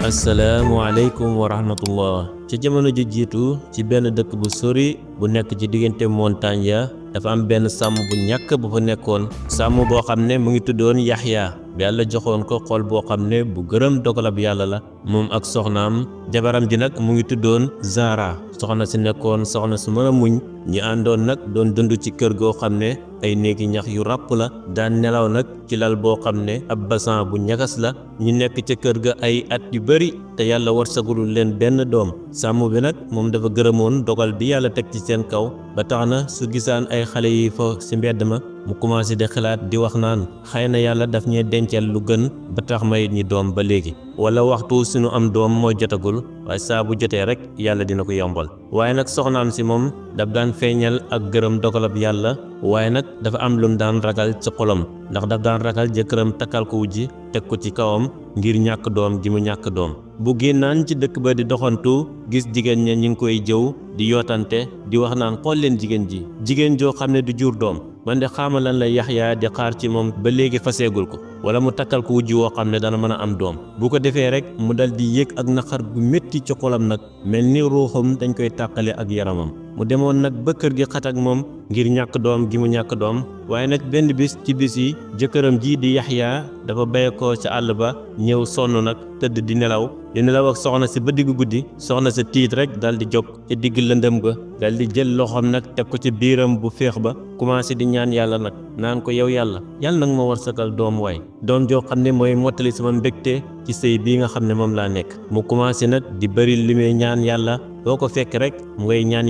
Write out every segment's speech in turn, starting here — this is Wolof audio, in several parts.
asalaamualeykum wa rahmatullah ci jamono ju jiitu ci benn dëkk bu sori bu nekk ci diggante montagne ya dafa am benn sàmm bu ñàkk bu fa nekkoon sàmm boo xam ne mu ngi tuddoon Yaxya bi Yàlla joxoon ko xol boo xam ne bu gërëm dogalab Yàlla la moom ak soxnaam jabaram ji nag mu ngi tuddoon Zara soxna si nekkoon soxna su mën a muñ ñi àndoon nag doon dund ci kër goo xam ne ay néegi ñax yu ràpp la daan nelaw nag ci lal boo xam ne ab basan bu ñagas la ñu nekk ca kër ga ay at yu bari te Yàlla warsagulul leen benn doom sàmm bi nag moom dafa gërëmoon dogal bi Yàlla teg ci seen kaw ba tax na su gisaan ay xale yi fo ci mbedd ma mu commencé di xalaat di wax naan xëy na Yàlla daf ñee dencal lu gën ba tax mayit ñi doom ba léegi wala waxtu suñu am doom moo jotagul waaye saa bu jotee rek Yàlla dina ko yombal waaye nag soxnaam si moom daf daan feeñal ak gërëm dogalab Yàlla waaye nag dafa am lu mu daan ragal ci xolam ndax daf daan ragal jëkkëram takkal ko wujji teg ko ci kawam ngir ñàkk doom gi mu ñàkk doom bu génnaan ci dëkk ba di doxantu gis jigéen ña ñi ngi koy jëw di yootante di wax naan xool leen jigéen ji jigéen joo xam ne du jur doom man de xaama lan la Yaxya di xaar ci moom ba léegi faseegul ko wala mu takkal ko wujji woo xam ne dana mën a am doom bu ko defee rek mu dal di yëg ak naqar gu métti ci xolam nag mel ni ruuxam dañ koy tàqale ak yaramam mu demoon nag ba kër gi xat ak moom ngir ñàkk doom gi mu ñàkk doom waaye nag benn bis ci bis yi jëkkëram ji di Yaxya dafa béye ko ca àll ba ñëw sonn nag tëdd di nelaw ak soxna si ba diggu guddi soxna si tiit rek dal di jóg ca digg lëndëm ga dal di jël loxoom nag teg ko ci biiram bu féex ba commencé di ñaan Yàlla nag naan ko yow yàlla nag ma warsakal doom waay doom joo xam ne mooy mottali sama mbégte ci sëy bii nga xam ne moom laa nekk mu commencé nag di bëri li muy ñaan Yàlla boo ko fekk rek mu ngay ñaan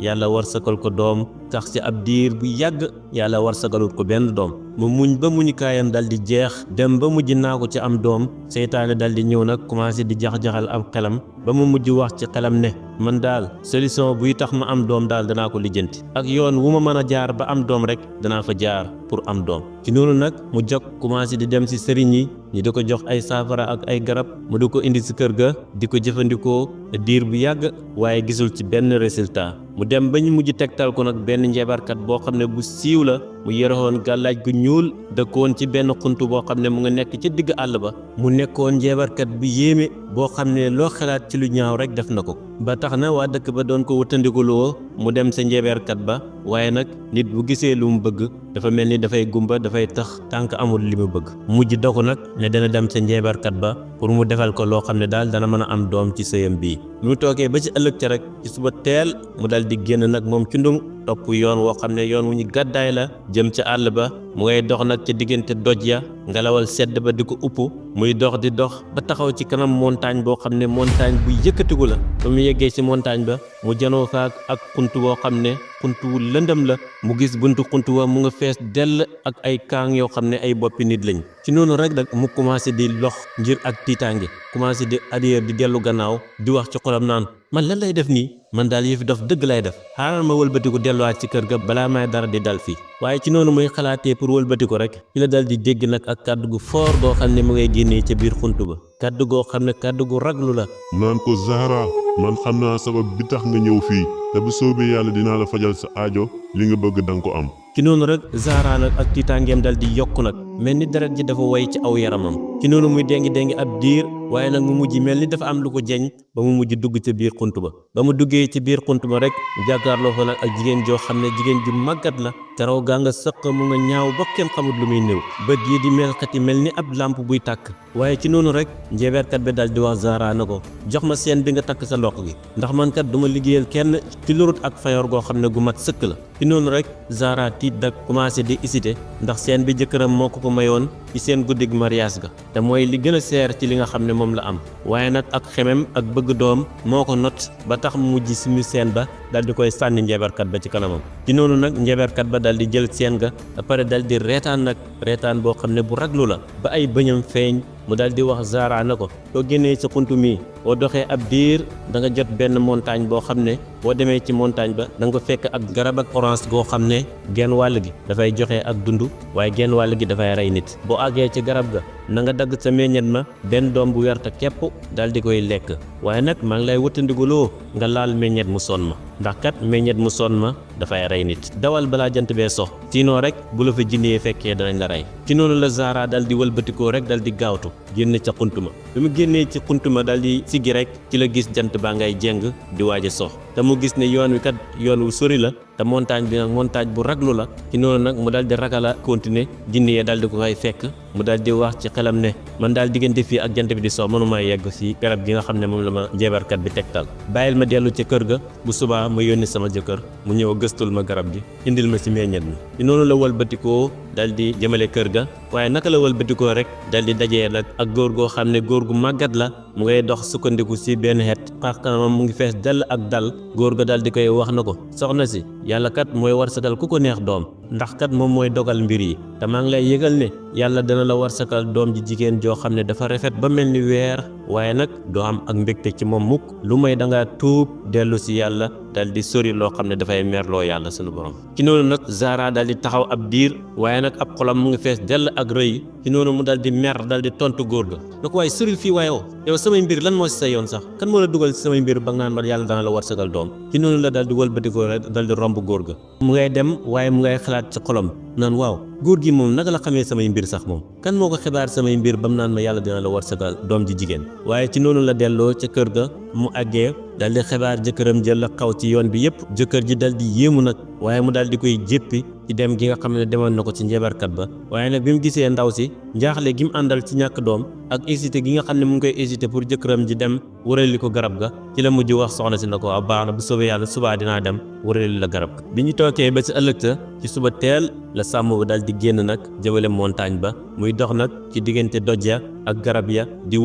Yàlla warsakal ko doom tax ci ab diir bu yàgg Yàlla warsakalul ko benn doom mu muñ ba muñukaayam dal di jeex dem ba mujj naa ko ci am doom seytaane dal di ñëw nag commencé di jax-jaxal am xelam ba mu mujj wax ci xelam ne man daal solution buy tax ma am doom daal danaa ko lijjanti ak yoon wu ma mën a jaar ba am doom rek danaa fa jaar pour am doom ci noonu nag mu jóg commencé di dem ci sëriñ yi ñi di ko jox ay saafara ak ay garab mu di ko indi ci kër ga di ko jëfandikoo diir bu yàgg waaye gisul ci benn résultat mu dem ba ñu mujj tegtal ko nag benn njeebarkat boo xam ne bu siiw la mu yoroon gàllaaj gu ñuul dëkkoon ci benn xunt boo xam ne mu nga nekk ci digg àll ba mu nekkoon njeebarkat bu yéeme boo xam ne loo xalaat ci lu ñaaw rek def na ko ba tax na waa dëkk ba doon ko wëttandikuloo mu dem sa njeebarkat ba waaye nag nit bu gisee lu mu bëgg dafa mel ni dafay gumba dafay tax tànk amul li mu bëgg mujj dogu nag ne dana dem sa njeebarkat ba pour mu defal ko loo xam ne daal dana mën a am doom ci sëyam bii mu toogee ba ci ëllëg ca rek ci suba teel mu dal di génn nag moom cundung topp yoon woo xam ne yoon wu ñu gàddaay la jëm ca àll ba mu ngay dox nag ca diggante doj ya ngelawal sedd ba di ko upp muy dox di dox ba taxaw ci kanam montagne boo xam ne montagne bu yëkkatiku la ba mu yeggee ci montagne ba mu janoo faak ak xunt boo xam ne xunt wu lëndëm la mu gis buntu xunt wa mu nga fees dell ak ay kaang yoo xam ne ay boppi nit lañ ci noonu rek nag mu commencé di lox ngir ak tiitaange commencé di arrière di dellu gannaaw di wax ci xolam naan man lan lay def nii man daal yëfi dof dëgg lay def xaaral ma wëlbatiku delluwaat ci kër ga balaa may dara di dal fii waaye ci noonu muy xalaatee pour wëlbatiku rek ci la dal di dégg nag ak kàddu gu foor goo xam ne mu ngay génnee ca biir xunt ba kàddu goo xam ne kàddu gu raglu la naan ko Zahra man xam naa sabab bi tax nga ñëw fii te bu soobee Yàlla dinaa la fajal sa aajo li nga bëgg danga ko am ci noonu rek Zahra nag ak tiitaangeem dal di yokku nag mel ni deret ji dafa way ci aw yaramam ci noonu muy déngi ab diir waaye nag mu mujj mel ni dafa am lu ko jeñ ba mu mujj dugg ca biir xunt ba mu duggee ci biir xunt ba rek jàkkaarloo fa nag ak jigéen joo xam ne jigéen ju màggat la te raw gaa nga sëq mu nga ñaaw ba kenn xamut lu muy néew bët yi di melxati mel ni ab làmp buy tàkk waaye ci noonu rek njeebeerkat bi dal di wax Zahra na ko jox ma seen bi nga takk sa loxo gi ndax man kat duma liggéeyal kenn ci lurut ak fayoor goo xam ne gu mat sëkk la ci noonu rek Zahra tiit dak commencé di hésiter ndax seen bi jëkkëram moo ko mayoon ci seen guddig mariage ga te mooy li gën a seer ci li nga xam ne moom la am waaye nag ak xemem ak bëgg doom moo ko not ba tax mu mujj simi seen ba dal di koy sànni njeebarkat ba ci kanamam ci noonu nag njeebarkat ba dal di jël seen ga ba pare dal di reetaan nag reetaan boo xam ne bu raglu la ba ay bëñam feeñ mu dal di wax Zahra na ko soo génnee sa xunt mii boo doxee ab diir da nga jot benn montagne boo xam ne boo demee ci montagne ba da nga fekk ak garab ak orange goo xam ne genn wàll gi dafay joxe ak dund waaye genn wàll gi dafay rey nit boo àggee ci garab ga na nga dagg sa meññet ma benn doom bu werta képp dal di koy lekk waaye nag maa ngi lay wëttandikuloo nga laal meññet mu son ma ndax kat meññet mu son ma dafay rey nit dawal balaa jant bee sox sinon rek bu la fa jinnee fekkee danañ la rey ci noonu la Zara dal di wëlbatikoo rek dal di gaawtu génn ca xuntuma bi mu génnee ci xuntuma dal di siggi rek ci la gis jant baa ngay jeng di waaj a sox te mu gis ne yoon wi kat yoon wu sori la te montagne bi nag montagne bu raglu la ci noonu nag mu dal di ragal a continuer jinne yee dal di ko fay fekk mu dal di wax ci xelam ne man daal diggante fii ak jant bi di sox mënuma yegg si garab gi nga xam ne moom la ma njeebarkat bi tegtal bàyyil ma dellu ca kër ga bu subaa ma yónni sama jëkkër mu ñëw gëstul ma garab gi indil ma si meññet mi ci noonu la wëlbatikoo dal di jëmale kër ga waaye naka la wëlbatikoo rek dal di dajee nag ak góor goo xam ne góor gu màggat la mu ngay dox sukkandiku si benn xeet xarkanamam mu ngi fees dell ak dal góor ga dal di koy wax na ko soxna si yàlla kat mooy warsagal ku ko neex doom ndax kat moom mooy dogal mbir yi te maa ngi lay yëgal ne yàlla dana la warsagal doom ji jigéen joo xam ne dafa rafet ba mel ni weer waaye nag doo am ak mbégte ci moom mukk lu may dangaa tuub dellu si yàlla dal di sori loo xam ne dafay merloo yàlla sunu borom ci noonu nag Zara dal di taxaw ab diir waaye nag ab xolam mu ngi fees dell ak rëy ci noonu mu dal di mer dal di tontu góor ga na ko waaye soril fii waaye yow samay mbir lan moo si sa yoon sax kan moo la dugal si samay mbir ba nga naan ma yàlla dana la warsagal doom ci noonu la dal di wëlbatikoo rek dal di romb góor ga mu ngay dem waaye mu ngay xalaat ci xolam naan waaw góor gi moom naka la xamee samay mbir sax moom kan moo ko xibaar samay mbir ba mu naan ma yàlla dina la warsagal doom ji jigéen waaye ci noonu la delloo ca kër ga mu àggee dal di xibaar jëkkëram jël la xaw ci yoon bi yëpp jëkkër ji dal di yéemu nag waaye mu dal di koy jéppi ci dem gi nga xam ne demoon na ko ci njebarkat ba waaye nag bi mu gisee ndaw si njaaxle gi mu àndal ci ñàkk doom ak hésité gi nga xam ne mu ngi koy hésité pour jëkkëram ji dem wërali ko garab ga ci la mujj wax soxna si na ko waaw baax na bu soobee yàlla subaa dinaa dem wërali la garab ga bi ñu tookee ba ci ëllëg sa ci suba teel la sàmm ba dal di génn nag jëmale montagne ba muy dox nag ci diggante doj ya ak garab ya di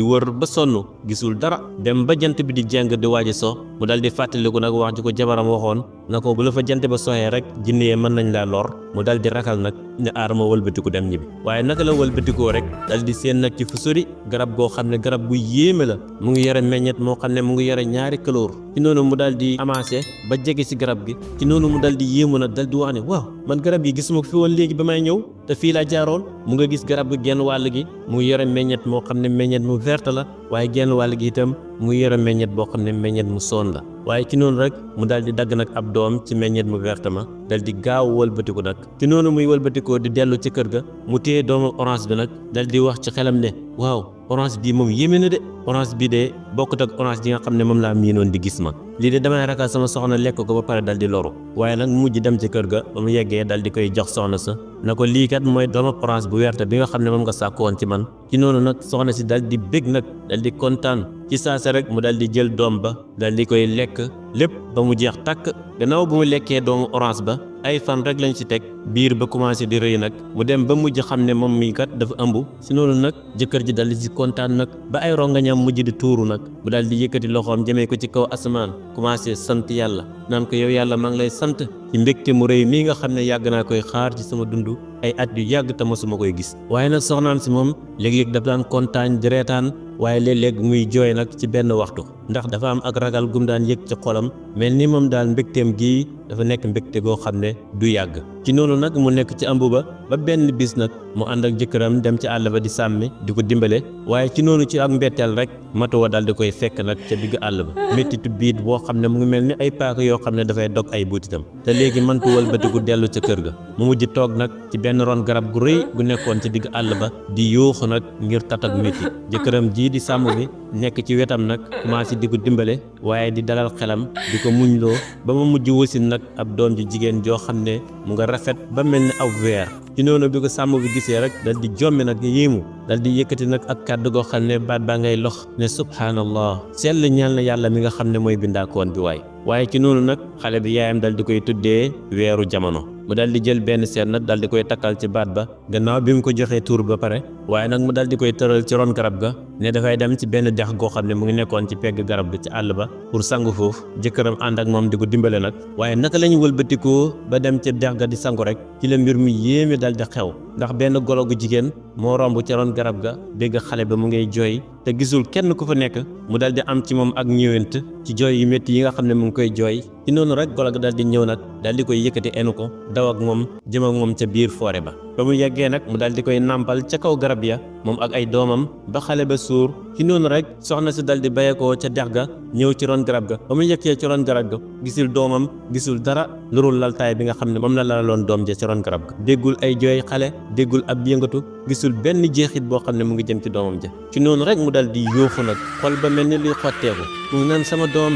wër ba sonn gisul dara dem ba jant bi di jeng di waaji so mu dal di fàttaliku nag wax ji ko jabaram waxoon na ko bu la fa jant ba soxee rek jinne yee mën nañ laa lor mu dal di rakal nag ne aarama wëlbatiku dem ñibbi waaye naka la wëlbatikoo rek dal di seen nag ci fu sori garab goo xam ne garab gu yéeme la mu ngi yore meññet moo xam ne mu ngi yore ñaari këloor ci noonu mu dal di amassé ba jege si garab gi ci noonu mu dal di yéemu nag dal di wax ne waaw man garab gi gisuma ko fi woon léegi ba may ñëw te fii laa jaaroon mu nga gis garab gi genn wàll gi mu ngi yore meññet moo xam ne meññet mu verte la waaye genn wàll gi itam mu ngi yore meññet boo xam ne meññet mu soon la waaye ci noonu rek mu dal di dagg nag ab doom ci meññet mu verte ma dal di gaaw wëlbatiku nag ci noonu muy wëlbatikoo di dellu ci kër ga mu téye doomu orange bi nag dal di wax ci xelam ne waaw orange bii moom yéeme na de orange bii de bokkut ak orange ji nga xam ne moom laa miinoon di gis ma lii de damay ragal sama soxna lekk ko ba pare dal di loru waaye nag mujj dem ci kër ga ba mu yeggee dal di koy jox soxna sa na ko lii kat mooy doomu orange bu werte bi nga xam ne moom nga sàkkoon ci man ci noonu nag soxna si dal di bég nag dal di kontaan ci saasa rek mu dal di jël doom ba dal di koy lekk lépp ba mu jeex tàkk gannaaw bu mu lekkee doomu orange ba ay fan rek lañ ci teg biir ba commencé di rëy nag mu dem ba mujj xam ne moom mii kat dafa ëmb si noonu nag jëkkër ji dal di ci kontaan nag ba ay rongañam mujj di tuuru nag mu dal di yëkkati loxoom jëmee ko ci kaw asamaan commencé sant yàlla naan ko yow yàlla maa ngi lay sant ci mbégte mu rëy mii nga xam ne yàgg naa koy xaar ci sama dund ay at yu yàgg te mosuma koy gis waaye nag soxnaan si moom léeg-léeg daf daan kontaan di reetaan waaye léeg-léeg muy jooy nag ci benn waxtu ndax dafa am ak ragal gum daan yëg ci xolam mel ni moom daal mbégteem gii dafa nekk mbégte goo xam ne du yàgg ci noonu nag mu nekk ci ëmb ba benn bis nag mu ànd ak jëkkëram dem ci àll ba di sàmmi di ko dimbale waaye ci noonu ci ak mbetteel rek matuwa dal di koy fekk nag ca digg àll ba méttitu biit boo xam ne mu ngi mel ni ay paaka yoo xam ne dafay dog ay buutitam te léegi mëntu wëlbatiku dellu ca kër ga mu mujj toog nag ci benn ron garab gu rëy gu nekkoon ci digg àll ba di yuuxu nag ngir tatak métti jëkkëram jii di sàmm bi nekk ci wetam nag commencé di ko dimbale waaye di dalal xelam di ko muñloo ba mu mujj wasin nag ab doom ji jigéen joo xam ne mu nga rafet ba mel ni aw weer ci noonu bi ko sàmm bi gisee rek dal di jommi nag yéemu dal di yëkkati nag ak kàddu goo xam ne baat baa ngay lox ne subhaanallah sell ñaan na yàlla mi nga xam ne mooy bindaakoon bi waaye ci noonu nag xale bi yaayam dal di koy tuddee weeru jamono mu dal di jël benn seet nag dal di koy takkal ci baat ba gannaaw bi mu ko joxee tuur ba pare waaye nag mu dal di koy tëral ci ron garab ga ne dafay dem ci benn dex goo xam ne mu ngi nekkoon ci pegg garab gi ci àll ba pour sangu foofu jëkkëram ànd ak moom di ko dimbale nag waaye naka lañu wëlbatikoo ba dem ci dex ga di sangu rek ci la mbir mu yéeme dal di xew ndax benn golo gu jigéen moo romb ci ron garab ga dégg xale ba mu ngay jooy te gisul kenn ku fa nekk mu dal di am ci moom ak ñëwant ci jooy yu métti yi nga xam ne mu ngi koy jooy ci noonu rek golo ga dal di ñëw nag dal di koy yëkkati enu ko daw ak moom jëm ak moom ca biir forêt ba ba mu yeggee nag mu daal di koy nàmpal ca kaw garab ya moom ak ay doomam ba xale ba suur. ci noonu rek soxna si dal di bayekoo ca dex ga ñëw ci ron garab ga ba mu yeggee ci ron garab ga gisul doomam gisul dara lurul laltaay bi nga xam ne moom la laloon doom ja ci ron garab ga déggul ay jooy xale déggul ab yëngatu gisul benn jeexit boo xam ne mu ngi jëm ci doomam ja. ci noonu rek mu dal di yóoxu nag xol ba mel ni luy xotteeku mu ngi naan sama doom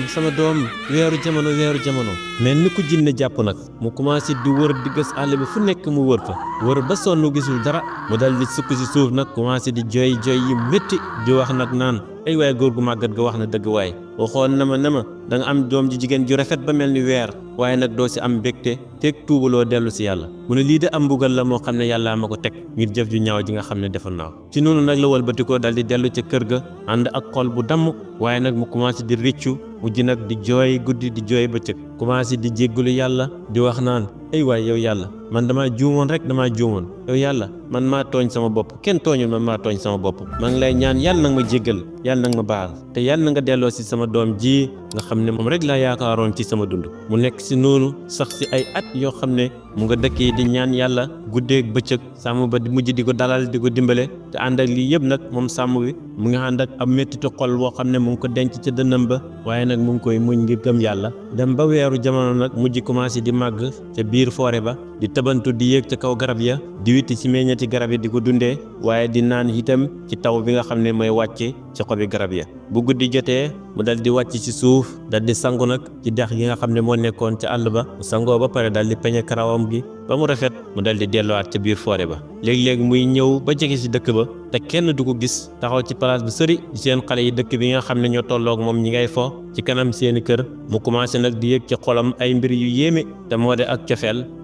weeru jamono mel ni ku jinne jàpp nag mu commencé di wër di gës àll bi fu nekk mu wër fa wër ba sonn gisul dara mu dal di sukk si suuf nag commencé di jooy yi métti di wax nag naan ay waay góor gu màggat ga wax na dëgg waay waxoon na ma da nga am doom ji jigéen ju rafet ba mel ni weer waaye nag doo si am mbégte teeg tuubaloo dellu si yàlla mu ne lii de am mbugal la moo xam ne yàllaa ma ko teg ngir jëf ju ñaaw ji nga xam ne defal naa ko. ci noonu nag la walbatikoo dal di dellu ca kër ga ànd ak xol bu damm waaye nag mu commencé di rëccu mujj nag di jooy guddi di jooy bëccëg commencé di jéggalu yàlla di wax naan ay waay yow yàlla man damaa juumoon yow yàlla man maa tooñ sama bopp kenn tooñul man maa tooñ sama bopp maa ngi lay ñaan yàlla nag ma jéggal yàlla nag ma baal te yàlla na nga delloo si sama doom ji nga xam ne moom rek laa yaakaaroon ci sama dund. mu nekk si noonu sax si ay at yoo xam ne mu nga dëkkee di ñaan yàlla guddeeg bëccëg sàmm ba di mujj di ko dalal di ko dimbale te ànd ak lii yëpp nag moom sàmm bi mu ngi ànd ak ab mettitu xol boo xam ne mu ngi ko denc ca dënnam ba waaye nag mu ngi koy muñ ngir gëm yàlla dem ba weeru jamono nag mujj commencé di màgg ca biir forêt ba di tabantu di yéeg ca kaw garab ya di witti ci meññeeti garab yi di ko dundee waaye di naan itam ci taw bi nga xam ne mooy wàcce ci xobi garab ya bu guddi jotee mu dal di wàcc ci suuf dal di sangu nag ci dex gi nga xam ne moo nekkoon ca àll ba mu sangoo ba pare dal di peñe karawam gi ba mu rafet mu dal di delluwaat ca biir forêt ba léegi-léegi muy ñëw ba jege ci dëkk ba te kenn du ko gis taxaw ci place bu sëri ci seen xale yi dëkk bi nga xam ne ñoo tolloog moom ñi ngay fo ci kanam seeni kër mu commencé nag di yëg ci xolam ay mbir yu yéeme te moo de ak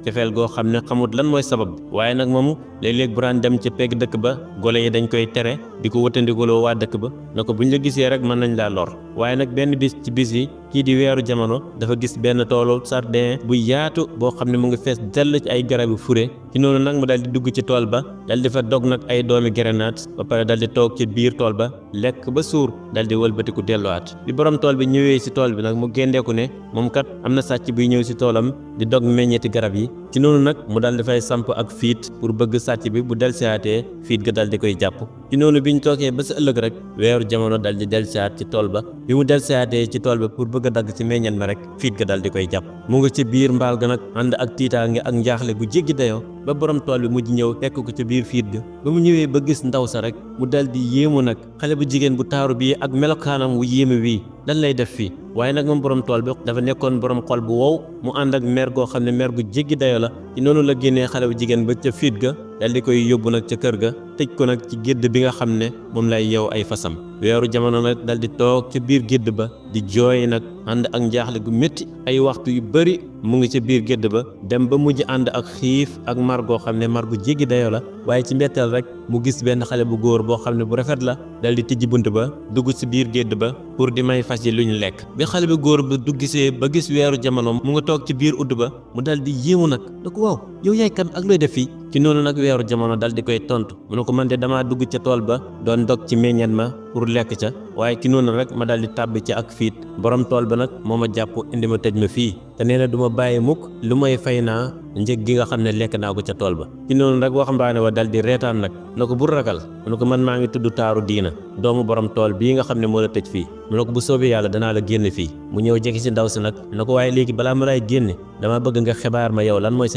cofeel goo xam ne xamut lan mooy sabab bi waaye nag moomu léeg-léeg bu daan dem ca pegg dëkk ba gole yi dañ koy tere di ko wëtandikuloo waa dëkk ba na ko buñ la gisee rek mën nañ laa lor waaye nag benn bis ci bis yi kii di weeru jamono dafa gis benn toolu sardin bu yaatu boo xam ne mu ngi fees dell ci ay garabi fure ci noonu nag mu dal di dugg ci tool ba dal di fa dog nag ay doomi grenade ba pare dal di toog ci biir tool ba lekk ba suur dal di wëlbatiku delluwaat bi borom tool bi ñëwee si tool bi nag mu géndeeku ne moom kat am na sàcc buy ñëw si toolam di dog meññeeti garab yi ci noonu nag mu dal di fay samp ak fiit pour bëgg sàcc bi bu delsiwaatee fiit ga dal di koy jàpp ci noonu bi ñu toogee ba sa ëllëg rek weeru jamono dal di delsiwaat ci tool ba bi mu delsiwaatee ci tool ba pour bëgg a dagg ci meññet ma rek fiit ga dal di koy jàpp mu nga ci biir mbaal ga nag ànd ak tiitaange ak njaaxle gu jéggi dayoo ba borom tool bi mujj ñëw fekk ko ca biir fiit ga ba mu ñëwee ba gis ndaw sa rek mu dal di yéemu nag xale bu jigéen bu taaru bii ak melokaanam wu yéeme wii lan lay def fii waaye nag moom borom tool bi dafa nekkoon borom xol bu wow mu ànd ak mer goo xam ne mer gu jéggi dayo la ci noonu la génnee xale bu jigéen ba ca fiit ga dal di koy yóbbu nag ca kër ga tëj ko nag ci gédd bi nga xam ne moom lay yeew ay fasam weeru jamono nag dal di toog ca biir gédd ba di jooy nag ànd ak njaaxle gu métti ay waxtu yu bari mu ngi ca biir gédd ba dem ba mujj ànd ak xiif ak mar goo xam ne mar gu jéggi dayo la waaye ci mbetteel rek mu gis benn xale bu góor boo xam ne bu rafet la dal di tijji bunt ba dugg ci biir gédd ba pour di may fas yi lu ñu lekk bi xale bu góor ba du gisee ba gis weeru jamono mu nga toog ci biir udd ba mu dal di yéemu nag da ko waaw yow yaay kan ak looy def fii ci noonu nag weeru jamono dal di koy tontu mu ne ko man de damaa dugg ca tool ba doon dog ci meññet ma pour lekk ca waaye ci noonu rek ma dal di tàbbi ci ak fiit borom tool ba nag moo ma jàpp indi ma tëj ma fii te nee na du ma bàyyi mukk lu may fay naa njëg gi nga xam ne lekk naa ko ca tool ba ci noonu rek waxambaane wa dal di reetaan nag na ko bul ragal mu ne ko man maa ngi tudd taaru diina doomu borom tool bii nga xam ne moo la tëj fii mu ne ko bu soobee yàlla danaa la génn fii mu ñëw jekki si ndaw si nag na ko waaye léegi balaa ma lay génne dama bëgg nga xibaar ma yow lan mooy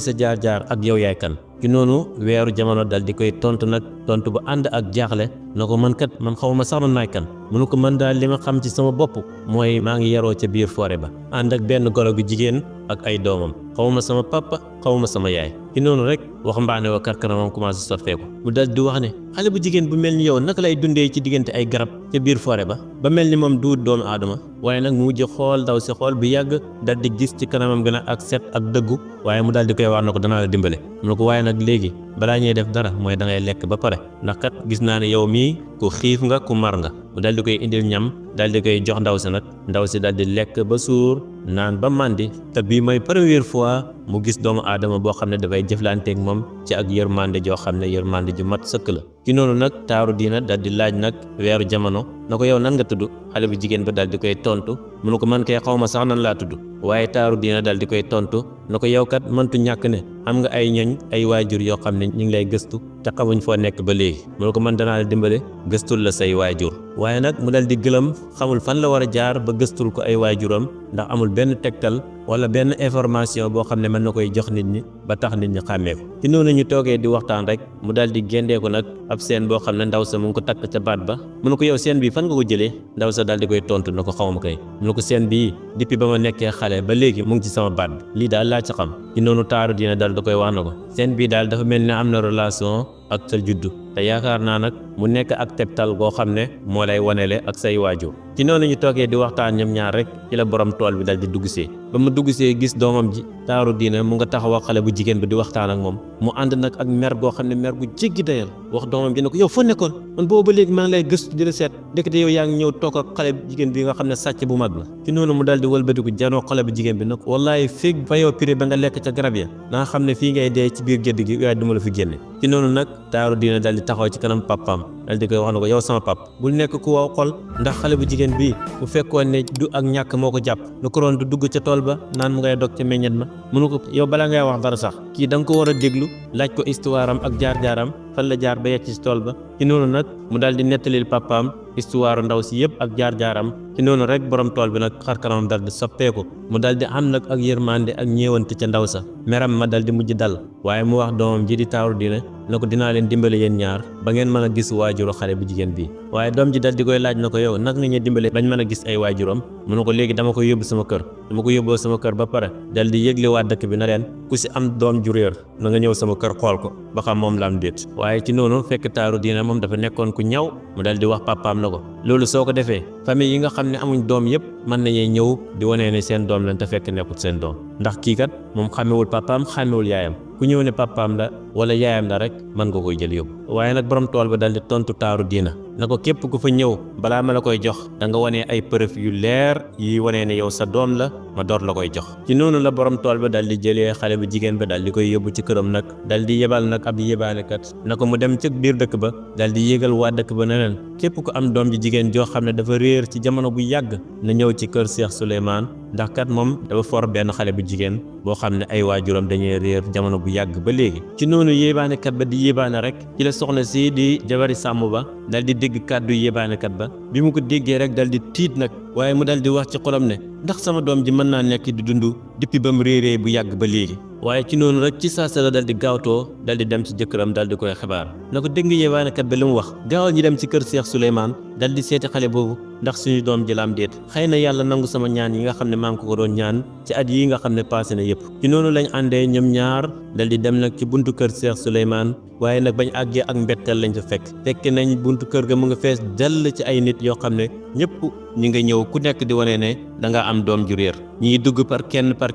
sa jaar-jaar ak yow yaay kan ci noonu weeru jamono dal di koy tontu nag tontu bu ànd ak jaaxle na ko man kat man xaw ma sax man maay kan mu ne ko man daal li ma xam ci sama bopp mooy maa ngi yaroo ca biir forêt ba ànd ak benn golo gu jigéen ak ay doomam xawma sama papa xawma sama yaay ci noonu rek waxambaane wa karkaramam commencé sotteeku mu dal di wax ne xale bu jigéen bu mel ni yow naka lay dundee ci diggante ay garab ca biir forêt ba mel ni moom duut doomu aadama waaye nag mu mujj xool daw si xool bu yàgg dal di gis ci kanamam gën a ak set ak dëggu waaye mu dal di koy wax na ko danaa la dimbale mu ne ko waaye nag léegi balaa ñuy def dara mooy da ngay lekk ba pare ndax kat gis naa ne yow mii ku xiif nga ku mar nga mu dal di koy indil ñam dal di koy jox ndaw si nag ndaw si dal di lekk ba suur naan ba màndi te bii mooy première fois mu gis doomu aadama boo xam ne dafay jëflanteeg moom ci ak yërmande joo xam ne yërmande ju mat sëkk la ci noonu nag taaru diina dal di laaj nag weeru jamono na ko yow nan nga tudd xale bu jigéen ba dal di koy tontu mu ne ko man kay xaw ma sax nan laa tudd waaye taaru diina dal di koy tontu na ko yow kat mëntu ñàkk ne am nga ay ñoñ ay waajur yoo xam ne ñu ngi lay gëstu te xamuñ foo nekk ba léegi mu ne ko man danaa la dimbale gëstul la say waajur waaye nag mu dal di gëlëm xamul fan la war a jaar ba gëstul ko ay waajuram ndax amul benn tegtal wala benn information boo xam ne mën na koy jox nit ñi ba tax nit ñi xàmmee ko ci noonu ñu toogee di waxtaan rek mu dal di géndeeku nag ab seen boo xam ne ndaw sa mu ngi ko takk ca baat ba mu ne ko yow seen bii fan nga ko jëlee ndaw sa dal di koy tontu na ko xawma kay mu ne ko seen bii depuis ba ma nekkee xale ba léegi mu ngi ci sama baat bi lii daal laa ci xam ci noonu taaru diina dal da koy wax na ko seen bii daal dafa mel ne am na relation ak sa juddu te yaakaar naa nag mu nekk ak tegtal goo xam ne moo lay wanele ak say waajur ci noonu ñu toogee di waxtaan ñoom ñaar rek ci la borom tool bi dal di dugg see ba mu dugg see gis doomam ji taaru diina mu nga taxaw ak xale bu jigéen bi di waxtaan ak moom mu ànd nag ak mer goo xam ne mer gu jéggi dayal wax doomam ji ne ko yow foo nekkoon man boobu ba léegi maa ngi lay gëstu di la seet ndekete yow yaa ngi ñëw toog ak xale bu jigéen bi nga xam ne sàcc bu mag la ci noonu mu dal di wëlbatiku janoo xale bu jigéen bi nag wallaahi fig fa yow prix ba nga lekk ca garab ya naa xam ne fii ngay dee ci biir gédd gi waaye duma la fi génne ci noonu nag taaru diina dal di taxaw ci kanam papaam dal di koy wax na ko yow sama pap bul nekk ku waaw xol ndax xale bu jigéen bii bu fekkoon ne du ak ñàkk moo ko jàpp lu ko doon du dugg ca tool ba naan mu ngay dog ca meññet ma mënu ko yow bala ngay wax dara sax kii da nga ko war a déglu laaj ko histoire am ak jaar-jaaram fan la jaar ba yegg ci tool ba ci noonu nag mu daal di nettalil papaam histoire ndaw si yëpp ak jaar-jaaram ci noonu rek borom tool bi nag xar kanamam dal di soppeeku mu dal di am nag ak yërmande ak ñeewante ca ndaw sa meram ma dal di mujj dal waaye mu wax doomam ji di taaru diina na ko dinaa leen dimbale yéen ñaar ba ngeen mën a gis waajuru xale bu jigéen bii waaye doom ji dal di koy laaj na ko yow nag nga ñu dimbale bañ mën a gis ay waajuram mu ne ko léegi dama ko yóbbu sama kër dama ko yóbboo sama kër ba pare dal di yëgle waa dëkk bi na leen ku si am doom ju réer na nga ñëw sama kër xool ko ba xam moom la am déet waaye ci noonu fekk taaru diina moom dafa nekkoon ku ñaw mu dal di wax papaam na ko loolu soo ko defee famille yi nga xam ne amuñ doom yëpp mën nañee ñëw di wanee ne seen doom lañ te fekk nekkut seen doom ndax kii kat moom xàmmewul papaam xàmmewul yaayam ku ñëw ne papaam la wala yaayam la rek mën nga koy jël yóbbu waaye nag borom tool ba dal di tontu taaru diina na ko képp ku fa ñëw balaa ma la koy jox da nga wanee ay preuve yu leer yi wanee ne yow sa doom la ma door la koy jox ci noonu la borom tool ba dal di jëlee xale bu jigéen ba dal di koy yóbbu ci këram nag dal di yebal nag ab yebaanekat na ko mu dem ci biir dëkk ba dal di yégal waa dëkk ba ne leen képp ku am doom ji jigéen joo xam ne dafa réer ci jamono bu yàgg na ñëw ci kër Cheikh Souleymane ndax kat moom dafa for benn xale bu jigéen boo xam ne ay waajuram dañuy réer jamono bu yàgg ba léegi ci noonu yébaanekat ba di yébaane rek ci la soxna si di jabari sàmm ba dal di dégg kàddu yébaanekat ba bi mu ko déggee rek dal di tiit nag waaye mu dal di wax ci xolam ne ndax sama doom ji mën naa nekk di dund depuis ba mu réeree bu yàgg ba léegi waaye ci noonu rek ci saasa la dal di gaawtoo dal di dem ci jëkkëram dal di koy xibaar na ko dégg nga yébaanekat ba li mu wax gaawal ñi dem ci kër Cheikh Souleymane dal di seeti xale boobu ndax suñu doom ji la am déet xëy na yàlla nangu sama ñaan yi nga xam ne maa ngi ko doon ñaan ci at yi nga xam ne passé na yëpp ci noonu lañ àndee ñoom ñaar dal di dem nag ci buntu kër Cheikh Souleymane waaye nag bañ àggee ak mbetteel lañ fa fekk nañ buntu kër ga mu nga fees dell ci ay nit yoo xam ne ñëpp ñi nga ñëw ku nekk di wane ne da nga am doom ju réer ñi dugg par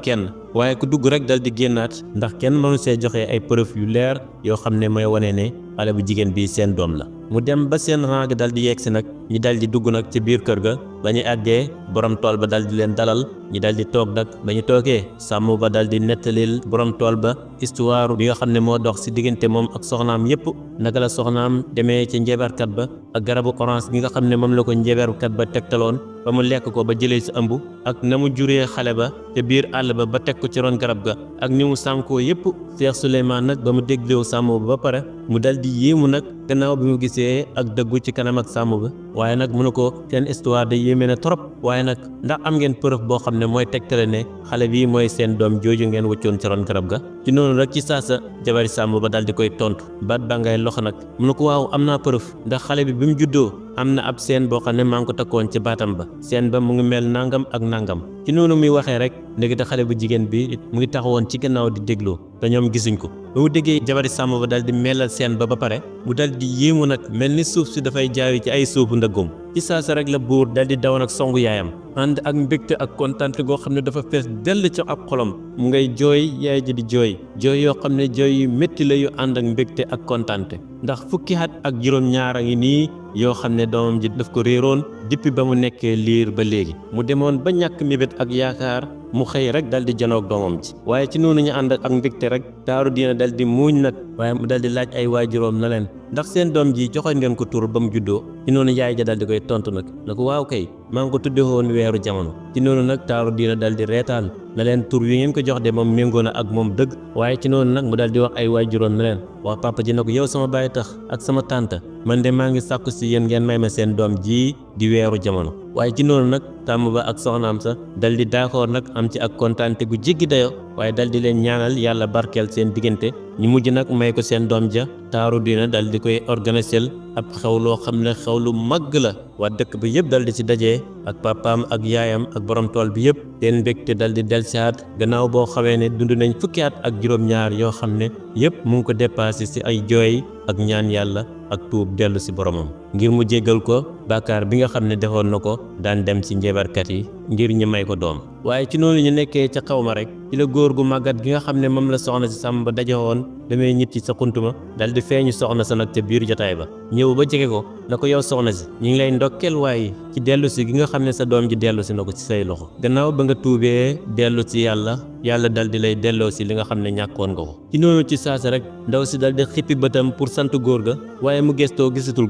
kenn waaye ku dugg rek dal di génnaat ndax kenn mënu see joxe ay preuve yu leer yoo xam ne mooy wane ne xale bu jigéen bi seen doom la mu dem ba seen rang dal di yegsi nag ñi dal di dugg nag ci biir kër ga ba ñu àggee borom tool ba dal di leen dalal ñi dal di toog nag ba ñu toogee sàmm ba dal di nettalil borom tool ba histoire bi nga xam ne moo dox si diggante moom ak soxnaam yépp naka la soxnaam demee ci njeebarkat ba ak garabu orange gi nga xam ne moom la ko njeebarkat ba tegtaloon ba mu lekk ko ba jëlee si ëmb ak na mu juree xale ba te biir àll ba teg ko ci ron garab ga ak ni mu sànkoo yépp Cheikh Souleymane nag ba mu dégloo sàmm ba pare mu dal di yéemu nag gannaaw bi mu gisee ak dëggu ci kanam ak sàmm ba waaye nag mu ne ko seen histoire de yéeme na trop waaye nag ndax am ngeen preuve boo xam ne mooy tegtale ne xale bii mooy seen doom jooju ngeen wëccoon ci ron garab ga ci noonu rek ci saasa jabari sàmm ba dal di koy tontu baat ba ngay loxo nag mu ne ko waaw am naa preuve ndax xale bi mu juddoo am na ab seen boo xam ne maa ngi ko takkoon ci baatam ba seen ba mu ngi mel nangam ak nangam ci noonu muy waxee rek ndekete xale bu jigéen bi mu ngi taxawoon ci gannaaw di dégloo te ñoom gisuñ ko ba mu déggee jabari sàmm ba dal di melal seen ba pare mu dal di yéemu nag mel ni suuf si dafay jaayu ci ay suufu ndëggum ci saasa rek la buur dal di daw nag songu yaayam ànd ak mbégte ak kontante goo xam ne dafa fees dell ci ab xolam mu ngay jooy yaay ji di jooy yoo xam ne jooy yu métti la yu ànd ak mbégte ak kontante ndax fukki at ak juróom-ñaar a ngi nii yoo xam ne doomam ji daf ko réeroon depuis ba mu nekkee liir ba léegi mu demoon ba ñàkk mébét ak yaakaar mu xëy rek dal di janoog doomam ji waaye ci noonu ñu ànd ak mbégte rek taaru diina dal di muuñ nag waaye mu dal di laaj ay waajuroom na leen ndax seen doom ji joxoon ngeen ko tur ba mu juddoo ci noonu yaay ja dal di koy tontu nag na ko waaw kay maa ngi ko tudde woon weeru jamono ci noonu nag taaru diina dal di reetaan na leen tur wi ngeen ko jox de moom méngoo na ak moom dëgg waaye ci noonu nag mu dal di wax ay waajuroom na leen wax papa ji na ko yow sama baay tax ak sama tante man de maa ngi sàkku si yéen ngeen may ma seen doom ji di weeru jamono waaye ci noonu nag tàmm ba ak soxnaam sa dal di d'accord nag am ci ak kontaante gu jéggi dayo waaye dal di leen ñaanal yàlla barkeel seen diggante ñu mujj nag may ko seen doom ja taaru diina dal di koy organiser ab xew loo xam ne xew lu màgg la waa dëkk bi yëpp dal di ci dajee ak papaam ak yaayam ak borom tool bi yëpp seen mbégte dal di delsiaat gannaaw boo xawee ne dund nañ fukki at ak juróom-ñaar yoo xam ne yëpp mu ngi ko dépassé ci ay jooy ak ñaan yàlla ak tuub dellu ci boromam ngir mu jéggal ko bàkkaar bi nga xam ne defoon na ko daan dem ci njeebarkat yi ngir ñu may ko doom waaye ci noonu ñu nekkee ca xaw ma rek ci la góor gu màggat gi nga xam ne moom la soxna si sàmm ba daje woon demee ñitti sa xuntuma dal di feeñu soxna sa nag ca biir jotaay ba ñëw ba jege ko na ko yow soxna si ñu ngi lay ndokkeel waaye ci dellu si gi nga xam ne sa doom ji dellu si na ko ci say loxo gannaaw ba nga tuubee dellu si yàlla dal di lay delloo si li nga xam ne ñàkkoon nga ko ci noonu ci saasa rek ndaw si dal di xippi bëtam pour sant góor ga waaye mu gestoo gisatul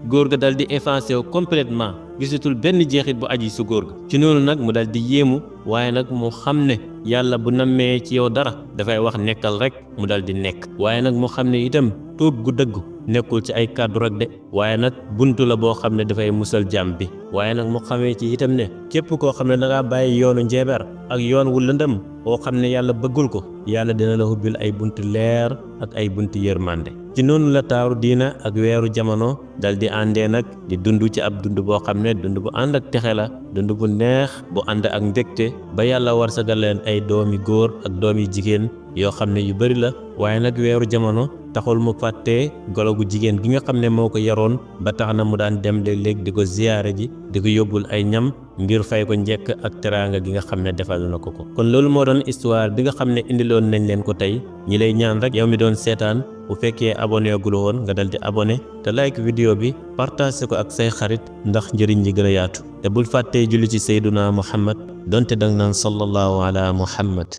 góor ga dal di effacé wu complètement gisatul benn jeexit bu aji su góor ga ci noonu nag mu dal di yéemu waaye nag mu xam ne yàlla bu nammee ci yow dara dafay wax nekkal rek mu dal di nekk waaye nag mu xam ne itam tuub gu dëggu nekkul ci ay kàddu rek de waaye nag buntu la boo xam ne dafay musal jàmm bi waaye nag mu xamee ci itam ne képp koo xam ne da ngaa bàyyi yoonu njeeber ak yoon wu lëndëm boo xam ne yàlla bëggul ko yàlla dina la hubbil ay buntu leer ak ay buntu yërmande ci noonu la taaru diina ak weeru jamono dal di àndee nag di dund ci ab dund boo xam ne dund bu ànd ak texe la dund bu neex bu ànd ak mbégte ba yàlla warsagal leen ay doomi góor ak doomi jigéen yoo xam ne yu bari la waaye nag weeru jamono taxul mu fàttee golo gu jigéen gi nga xam ne moo ko yaroon ba tax na mu daan dem léeg-léeg di ko ziyaare ji di ko yóbbul ay ñam ngir fay ko njekk ak teraanga gi nga xam ne defal na ko kon loolu moo doon histoire bi nga xam ne indiloon nañ leen ko tey ñi lay ñaan rek yow mi doon seetaan bu fekkee abonné gul woon nga dal di abonné te like vidéo bi partage ko ak say xarit ndax njëriñ ñi gën a yaatu te bul fàttee julli ci Seyduna Muhammad donte dang naan sallallahu ala Muhammad